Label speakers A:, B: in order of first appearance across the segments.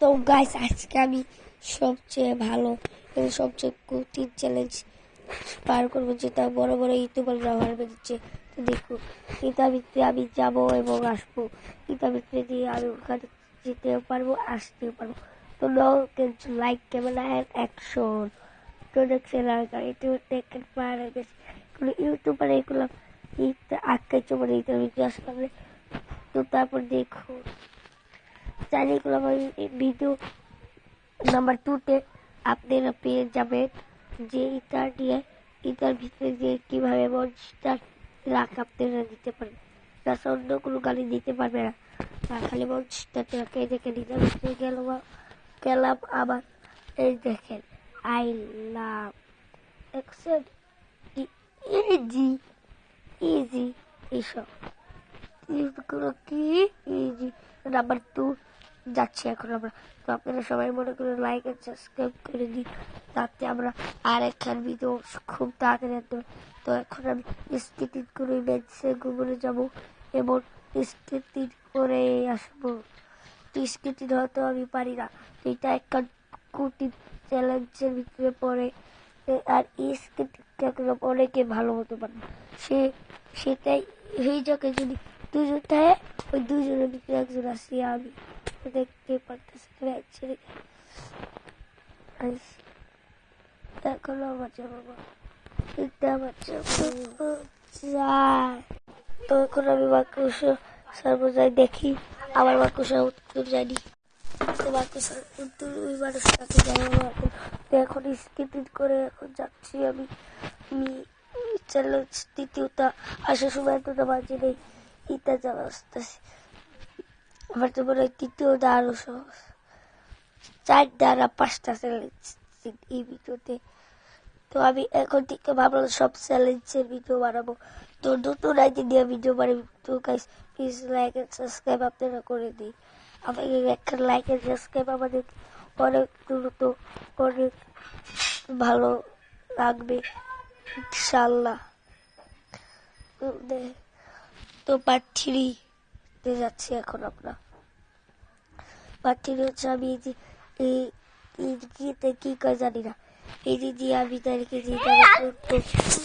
A: তো গাইস আজকে আমি সবচেয়ে ভালো এবং সবচেয়ে কঠিন চ্যালেঞ্জ পার করবো, যেটা বড় বড় ইউটিউবাররা পারবে দিচ্ছে। তো দেখুন, এটার ভিতরে আমি যাবো এবং আসবো, এটার ভিতরে দিয়ে আমি ওখানে যেতেও পারবো, আসতেও পারবো। তো নো কিছু লাইক ক্যামেরা অ্যান্ড অ্যাকশন। তো দেখছেন এটা দেখেন পার গেছে কোনো ইউটিউবার এগুলো আটকে চলে এটার ভিতরে আসলে। তো তারপর দেখুন চ্যানেলগুলো ভিডিও নাম্বার 2-তে আপনারা পেয়ে যাবেন যে এটার ভিতরে যে কীভাবে মনস্টার রাখ আপনারা দিতে পারবেন। তাছাড়া অন্য কোনো গাড়ি দিতে পারবে না, খালি মনস্টারটা রাখে। দেখেন এটার ভিতরে গেলাম আবার। এই দেখেন I love Excel easy easy এইসব কি ইজি। নাম্বার 2 যাচ্ছি এখন আমরা। তো আপনারা সবাই মনে করে লাইক এন্ড সাবস্ক্রাইব করে দিন, তাতে আমরা আর একখান ভিডিও খুব তাড়াতাড়ি আনতে। তো এখন আমি স্কেটিং করে বেঞ্চে ঘুমোতে যাবো এবং স্কেটিং করে আসবো। তো স্কেটিং হয়তো আমি পারি না, এটা একটা কঠিন চ্যালেঞ্জের ভিতরে পড়ে। আর স্কেটিংটা অনেকে ভালো হতে পারে, সেটাই হয়ে যাকে যদি দুজন থাকে, ওই দুজনের ভিতরে একজন আসি আমি। দেখতে পারতেছি এখন আমার যাবো, এটা আমার তো এখন আমি মাকুসা সর্বদাই দেখি আমার মাকুসা উত্তর জানি। তো মাকুসার উত্তর ওই মানুষটাকে যাই এখন। তো এখন স্কেটিং করে এখন যাচ্ছি আমি চ্যালেঞ্জ দ্বিতীয়টা আসার সময় এতটা বাজে নেই, ইটা যাওয়া আসতেছি। আমার তো মনে হয় তৃতীয়টা আরো সহজ, 4টা আর 5টা চ্যালেঞ্জ এই ভিডিওতে। তো আমি এখন থেকে ভাবলাম সব চ্যালেঞ্জের ভিডিও বানাবো। তো নতুন আইডিয়া ভিডিও বানাবো। তো guys please like and subscribe আপনারা করে দিই। আমাদের একটা লাইক এন্ড সাবস্ক্রাইব আমাদের অনেক দ্রুত অনেক ভালো লাগবে ইনশাল্লাহ। তো পার্ট 3-তে যাচ্ছি এখন আমরা। পার্ট 3 হচ্ছে আমি কি করে জানি না, এই যে আমি তাদেরকে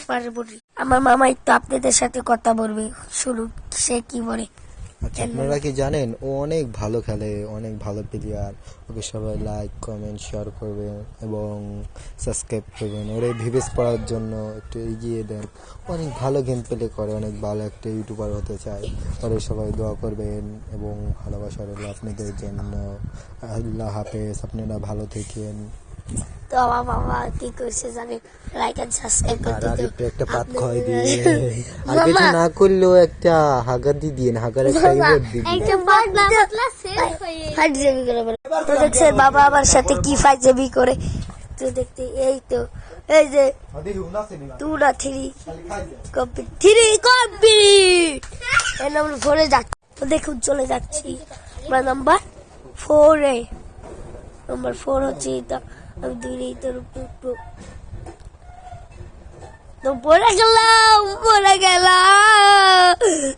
A: পারবো না। আমার মামাই তো আপনাদের সাথে কথা বলবে, শুনুন সে কি বলে।
B: আচ্ছা, আপনারা কি জানেন ও অনেক ভালো খেলে, অনেক ভালো প্লেয়ার। ওকে সবাই লাইক কমেন্ট শেয়ার করবেন এবং সাবস্ক্রাইব করবেন। ওরে ভিউজ পাওয়ার জন্য একটু এগিয়ে দেন। অনেক ভালো গেম প্লে করে, অনেক ভালো একটা ইউটিউবার হতে চায়। ওরে সবাই দোয়া করবেন এবং ভালোবাসা রইল আপনাদের জন্য। আল্লাহ হাফেজ, আপনারা ভালো থাকেন।
A: তো আমার মামা কি করছে জানেন, লাইক এন্ড সাবস্ক্রাইব করতে।
B: আর একটু একটা পাত খাওয়াই দিয়ে, আর কিছু না করলেও একটা হাগা দিয়ে দিন, হাগার একটা ইমোট দিয়ে দিন।
A: তো দেখছেন বাবা আমার সাথে কি ফাইজলামি করে। তো দেখতে এই তো এই যে 2 না 3 কমপ্লিট নাম্বার 4-এ যাচ্ছি। তো দেখুন চলে যাচ্ছি আমরা নাম্বার 4-এ। নাম্বার 4 হচ্ছে এটা। আমি 2 এটার উপর তো পড়ে গেলাম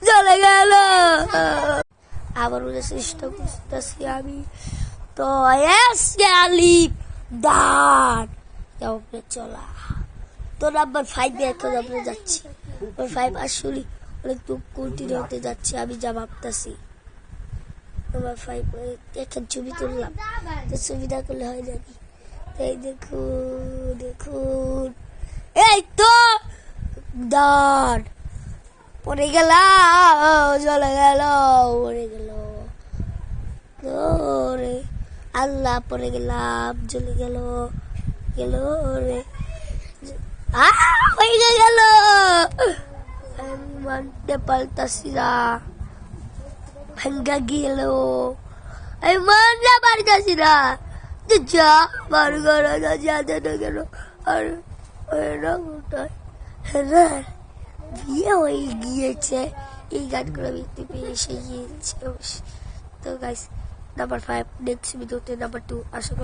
A: চলে গেল। আবার ওদের চেষ্টা করতেছি আমি। তো চলা তো নাম্বার 5-এ এখন আমরা যাচ্ছি। নাম্বার 5 আসলে অনেক কঠিন হতে যাচ্ছে, আমি যা ভাবতেছি। নাম্বার 5 এখন ছবি তুললাম, তো ছবিটা করলে হয় নাকি। এই দেখুন এই তো দাঁড় পড়ে গেলাম, চলে গেল, পড়ে গেল রে আল্লাহ, পড়ে গেলাম, চলে গেল রে হয়ে গেল। মানতে পারতাছি না, ভাঙ্গা গেল, আমি মানতে পারতাছি না। যা বার করা যাতে না কেন আর বিয়ে হয়ে গিয়েছে। এই গানগুলো দেখতে পেয়ে এসে গিয়েছে। তো গাইস নাম্বার 5 নেক্সট ভিডিওতে নাম্বার 2 আসলে